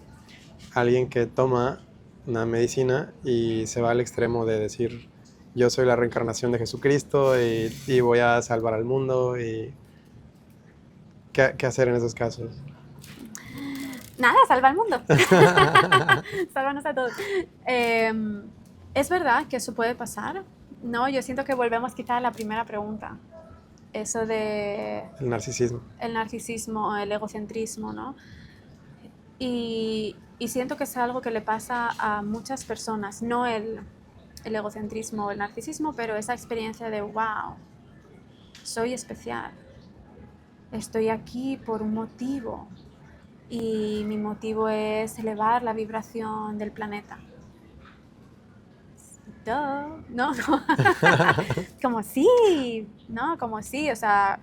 alguien que toma una medicina y se va al extremo de decir, yo soy la reencarnación de Jesucristo y voy a salvar al mundo. Y ¿qué hacer en esos casos? Nada, salva al mundo. Sálvanos a todos. Es verdad que eso puede pasar, ¿no? Yo siento que volvemos quizá a la primera pregunta. Eso de El narcisismo. el narcisismo, el egocentrismo, ¿no? Y siento que es algo que le pasa a muchas personas, no el egocentrismo o el narcisismo, pero esa experiencia de, wow, soy especial, estoy aquí por un motivo y mi motivo es elevar la vibración del planeta. Duh, no, no. Como sí, ¿no? Como sí, o sea,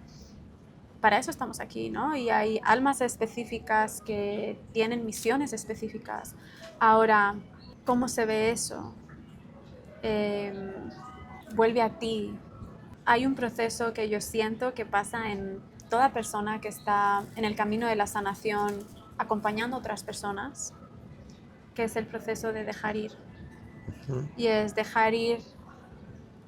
para eso estamos aquí, ¿no? Y hay almas específicas que tienen misiones específicas. Ahora, ¿cómo se ve eso? Eh, vuelve a ti. Hay un proceso que yo siento que pasa en toda persona que está en el camino de la sanación, acompañando a otras personas, que es el proceso de dejar ir. Mm, Y es dejar ir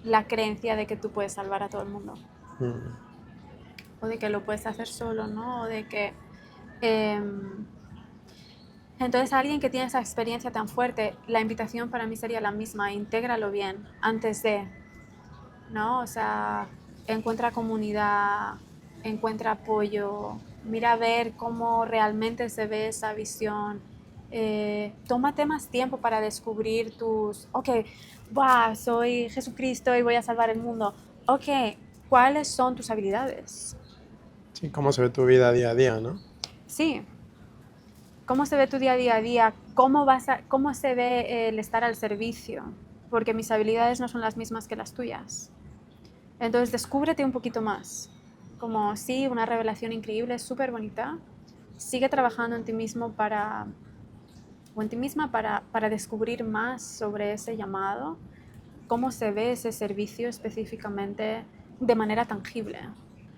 la creencia de que tú puedes salvar a todo el mundo. mm, O de que lo puedes hacer solo, ¿no? O de que... Eh, entonces, alguien que tiene esa experiencia tan fuerte, la invitación para mí sería la misma, intégralo bien antes de, ¿no? O sea, encuentra comunidad, encuentra apoyo, mira a ver cómo realmente se ve esa visión. Tómate más tiempo para descubrir ok, soy Jesucristo y voy a salvar el mundo. Ok, ¿cuáles son tus habilidades? sí, cómo se ve tu vida día a día, ¿no? Sí, ¿cómo se ve tu día a día? ¿Cómo se ve el estar al servicio? Porque mis habilidades no son las mismas que las tuyas. Entonces, descúbrete un poquito más. Como sí, una revelación increíble, súper bonita. Sigue trabajando en ti mismo o en ti misma para descubrir más sobre ese llamado, cómo se ve ese servicio específicamente de manera tangible.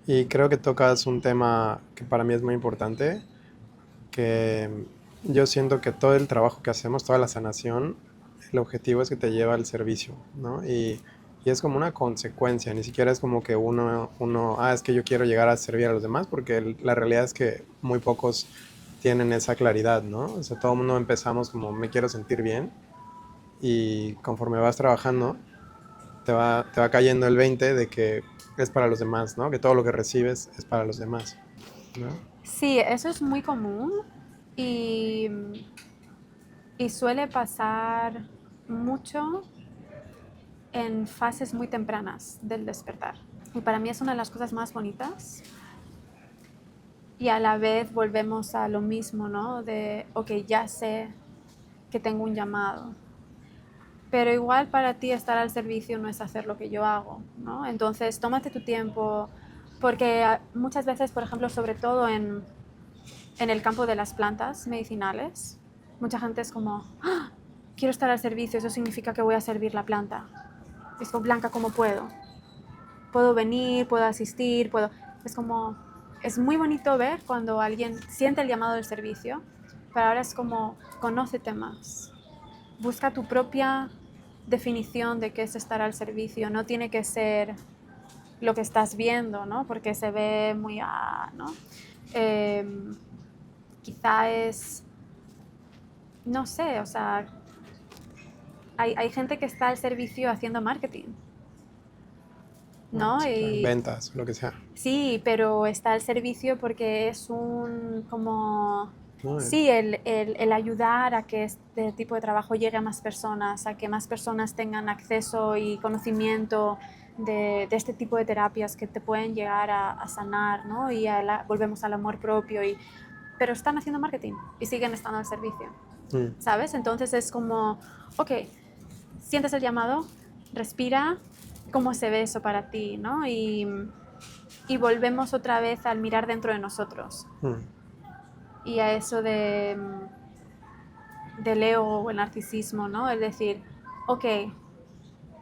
Y creo que tocas un tema que para mí es muy importante, que yo siento que todo el trabajo que hacemos, toda la sanación, el objetivo es que te lleva al servicio, ¿no? Y es como una consecuencia, ni siquiera es como que es que yo quiero llegar a servir a los demás, porque la realidad es que muy pocos tienen esa claridad, ¿no? O sea, todo el mundo empezamos como me quiero sentir bien y conforme vas trabajando te va cayendo el 20 de que es para los demás, ¿no? Que todo lo que recibes es para los demás, ¿no? Sí, eso es muy común y, y suele pasar mucho en fases muy tempranas del despertar. Y para mí es una de las cosas más bonitas. Y a la vez volvemos a lo mismo, ¿no? De, ok, ya sé que tengo un llamado, pero igual para ti estar al servicio no es hacer lo que yo hago, ¿no? Entonces, tómate tu tiempo, porque muchas veces, por ejemplo, sobre todo en el campo de las plantas medicinales, mucha gente es como, "Ah, quiero estar al servicio, eso significa que voy a servir la planta. Es como, Blanca, ¿cómo puedo? Puedo venir, puedo asistir, puedo... Es como, es muy bonito ver cuando alguien siente el llamado del servicio, pero ahora es como, conócete más. Busca tu propia definición de qué es estar al servicio. No tiene que ser lo que estás viendo, ¿no? Porque se ve muy, ¿no? Eh, quizá es, no sé, o sea, hay gente que está al servicio haciendo marketing, ¿no? Sí, claro, Y ventas, lo que sea, sí, pero está al servicio porque es un como... ¿no? Sí, el ayudar a que este tipo de trabajo llegue a más personas, a que más personas tengan acceso y conocimiento de este tipo de terapias que te pueden llegar a sanar, ¿no? Y volvemos al amor propio, pero están haciendo marketing y siguen estando al servicio, Mm, ¿sabes? Entonces es como, ok, sientes el llamado, respira, ¿cómo se ve eso para ti, ¿no? Y volvemos otra vez al mirar dentro de nosotros mm, y a eso del ego o el narcisismo, ¿no? Es decir, ok,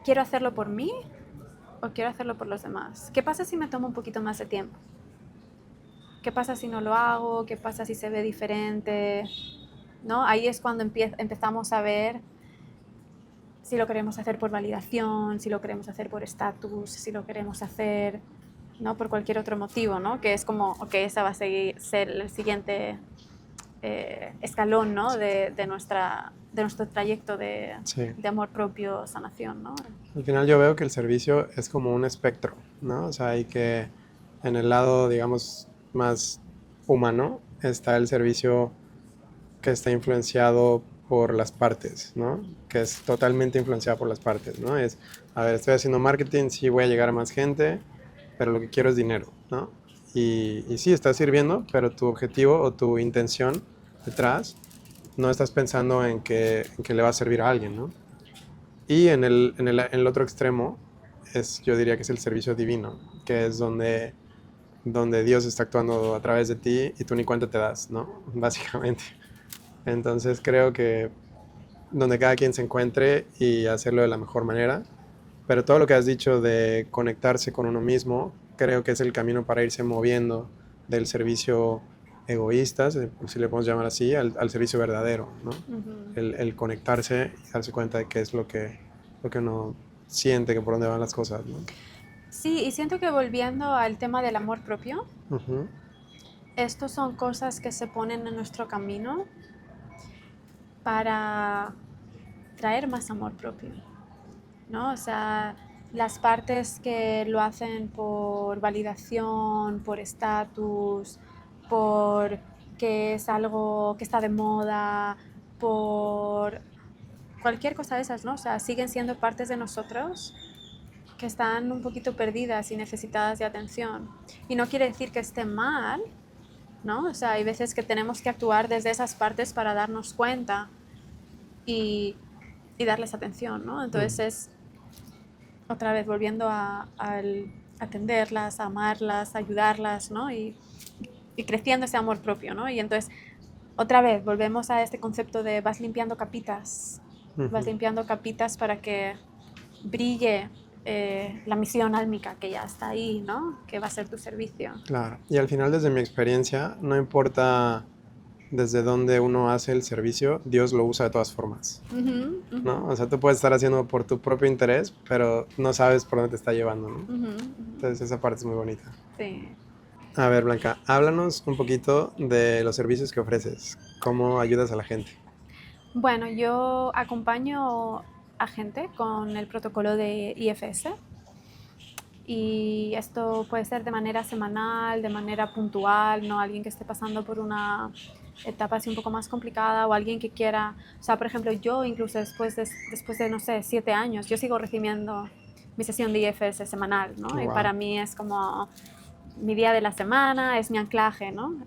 ¿quiero hacerlo por mí o quiero hacerlo por los demás? ¿Qué pasa si me tomo un poquito más de tiempo? ¿Qué pasa si no lo hago? ¿Qué pasa si se ve diferente? ¿No? Ahí es cuando empezamos a ver si lo queremos hacer por validación, si lo queremos hacer por estatus, si lo queremos hacer, ¿no? Por cualquier otro motivo, ¿no? Que es como, ok, esa va a ser el siguiente escalón, ¿no? de nuestro trayecto sí. de amor propio, sanación, ¿no? Al final yo veo que el servicio es como un espectro, ¿no? O sea, hay que en el lado, digamos, más humano está el servicio que está influenciado por las partes, ¿no? Que es totalmente influenciado por las partes, ¿no? Es, a ver, estoy haciendo marketing, sí voy a llegar a más gente, pero lo que quiero es dinero, ¿no? Y sí, estás sirviendo, pero tu objetivo o tu intención detrás no estás pensando en que le va a servir a alguien, ¿no? Y en el otro extremo es, yo diría que es el servicio divino, que es donde Dios está actuando a través de ti y tú ni cuenta te das, ¿no? Básicamente. Entonces creo que donde cada quien se encuentre y hacerlo de la mejor manera, pero todo lo que has dicho de conectarse con uno mismo, creo que es el camino para irse moviendo del servicio egoísta, si le podemos llamar así, al servicio verdadero, ¿no? Uh-huh. El conectarse y darse cuenta de qué es lo que uno siente, que por dónde van las cosas, ¿no? Sí, y siento que volviendo al tema del amor propio, Ujú, estos son cosas que se ponen en nuestro camino para traer más amor propio, ¿no? O sea, las partes que lo hacen por validación, por estatus, por que es algo que está de moda, por cualquier cosa de esas, ¿no? O sea, siguen siendo partes de nosotros que están un poquito perdidas y necesitadas de atención. Y no quiere decir que estén mal, ¿no? O sea, hay veces que tenemos que actuar desde esas partes para darnos cuenta y, y darles atención, ¿no? mm, Entonces es otra vez volviendo al atenderlas, a amarlas, a ayudarlas, ¿no? Y creciendo ese amor propio, ¿no? Y entonces otra vez volvemos a este concepto de vas ujú. limpiando capitas para que brille la misión álmica que ya está ahí, ¿no? Que va a ser tu servicio. Claro. Y al final, desde mi experiencia, no importa desde dónde uno hace el servicio, Dios lo usa de todas formas, Ujú, ujú, ¿no? O sea, tú puedes estar haciendo por tu propio interés, pero no sabes por dónde te está llevando, ¿no? ujú, ujú. Entonces esa parte es muy bonita. Sí. A ver, Blanca, háblanos un poquito de los servicios que ofreces, cómo ayudas a la gente. Bueno, yo acompaño a gente con el protocolo de IFS Y esto puede ser de manera semanal, de manera puntual, ¿no? Alguien que esté pasando por una etapa así un poco más complicada o alguien que quiera, o sea, por ejemplo, yo incluso después de no sé, 7 años, yo sigo recibiendo mi sesión de IFS semanal, ¿no? Y Wow. para mí es como mi día de la semana, es mi anclaje, ¿no?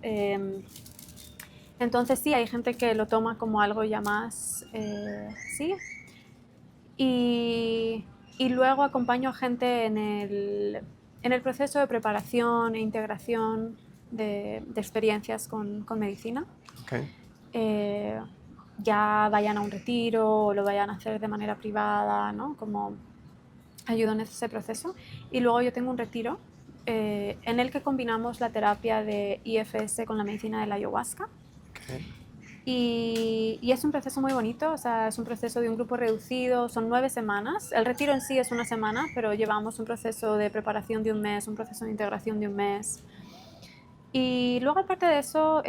Entonces sí, hay gente que lo toma como algo ya más, sí. Y luego acompaño a gente en el proceso de preparación e integración de experiencias con medicina. Okay. Ya vayan a un retiro o lo vayan a hacer de manera privada, ¿no? Como ayudo en ese proceso. Y luego yo tengo un retiro en el que combinamos la terapia de IFS con la medicina de la ayahuasca. Okay. Y es un proceso muy bonito, o sea, es un proceso de un grupo reducido, son 9 semanas. El retiro en sí es una semana, pero llevamos un proceso de preparación de un mes, un proceso de integración de un mes. Y luego, aparte de eso,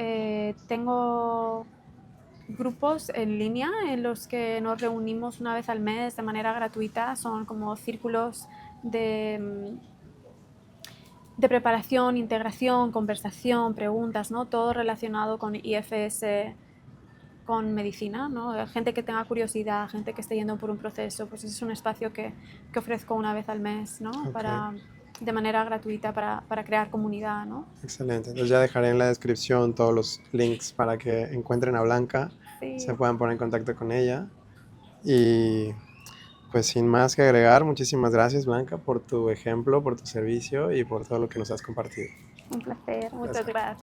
tengo grupos en línea en los que nos reunimos una vez al mes de manera gratuita. Son como círculos de preparación, integración, conversación, preguntas, ¿no? Todo relacionado con IFS, con medicina, ¿no? Gente que tenga curiosidad, gente que esté yendo por un proceso, pues ese es un espacio que ofrezco una vez al mes, ¿no? Okay. De manera gratuita para crear comunidad, ¿no? Excelente. Entonces ya dejaré en la descripción todos los links para que encuentren a Blanca, se Sí, puedan poner en contacto con ella. Y pues sin más que agregar, muchísimas gracias Blanca por tu ejemplo, por tu servicio y por todo lo que nos has compartido. un placer, muchas Gracias. gracias.